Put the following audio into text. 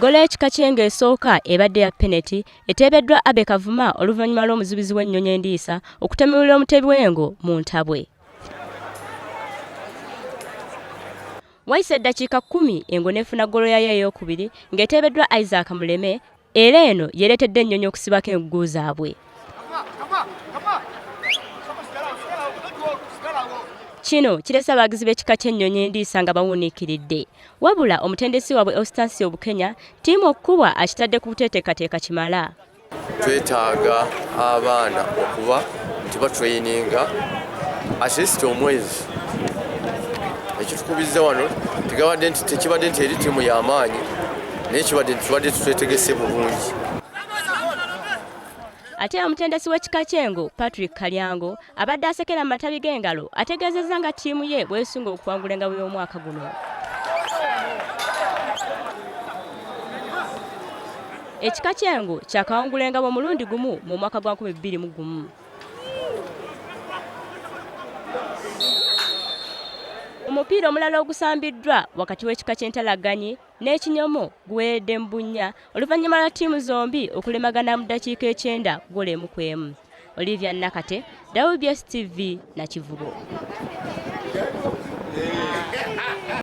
Ggoolo y'ekika ky'Engo esooka ebadde ya penalty eteebeddwa Abe Kavuma oluvannyuma lw'omuzibizi w'ennyonyi endiisa okutemerera omutebi w'Engo mu ntabwe. Wayise eddakiika 10 Engo n'efuna ggoolo yaayo ey'okubiri ng'eteebeddwa Isaac Muleme era eno yeereetedde ennyonyi okusibako engugu zaabwe. Kino kirese abagizi b'ekika ky'ennyonyi endiisa nga bawuniikiridde. Wabula omutendesi waabwe Eustace Obukenya ttiimu okukubwa akitadde ku buteeteekateeka kimala. Twetaaga abaana okuba nti batrayininga at least omwezi. Ekitukubizza wano tekibadde nti eri ttiimu y'amaanyi naye tubadde tutwetegese bulungi. Ate omutendesi w'ekika ky'Engo Patrick Kalyango abadde asekera mu matabi g'engalo ategeezezza nga ttiimu ye bwesunga okuwangula engabo y'omwaka guno. Ekika ky'Engo kyakawangula engabo omulundi gumu mu mwaka gwa 2021. Omupiira omulala ogusambiddwa wakati w'ekika ky'Entalagganyi n'Ekinyomo guweeredde mu bunnya oluvannyuma lwa ttiimu zombi okulemagana mu ddakiika 9 ggoolo 1-1. Olivia Nakate, WBS TV, Nakivubo.